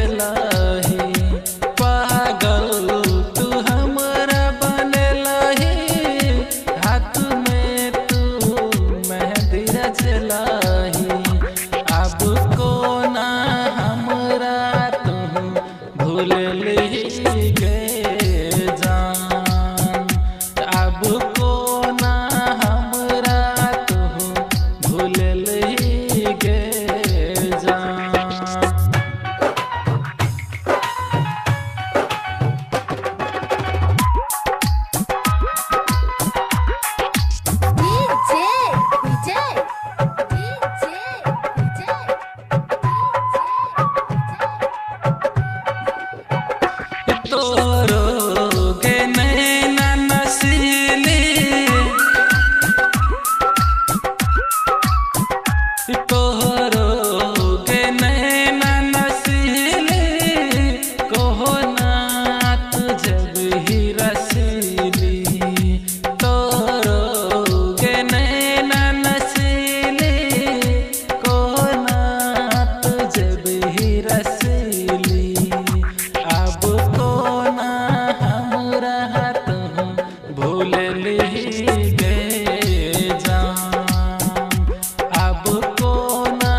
चलाही पागल तू हमरा बनलही हाथ में तू मेहंदी चलाही अब कोना हमरा तू भूलली गे जान अब कोना हमरा तू भूलली गे जान। तोरोगे नैना नसीली तोरोगे नैना नसीली कहो ना तुझे भी रसीली तोरोगे नैना नसीली कहो ना तुझे भी रसीली अब कोना हमरा तू भूलली गे जान अब कोना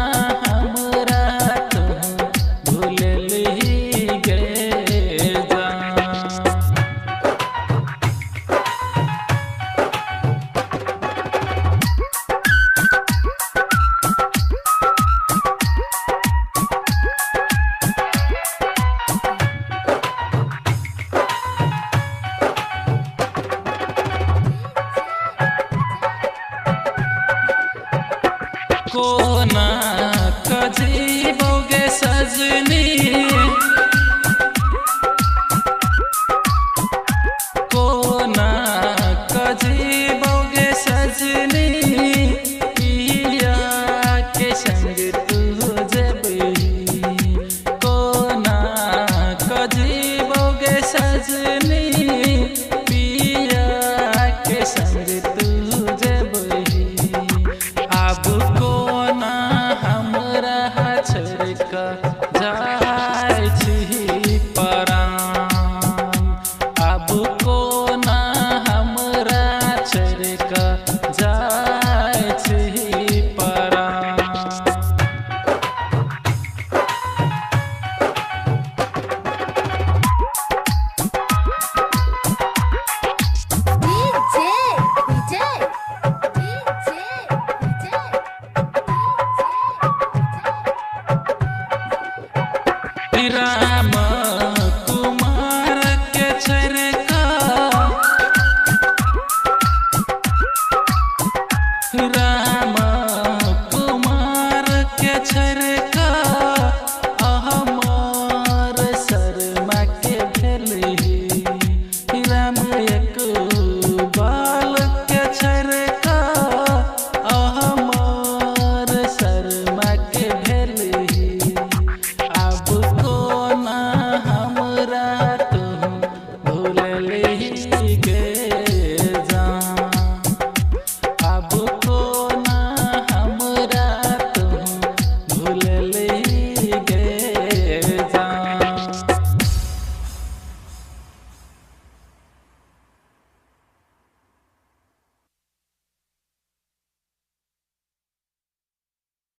हमरा तू भूलली गे जान। कोना कजीबोगे सजनी कोना कजीबोगे सजनी पिया के संग तू जबही कोना कजीबोगे सजनी पिया के संग तू जबही अब कोना हमरा छोड़िका जाइ छी परान अब कोना हमरा छोड़िका जाइ छी परान। DJ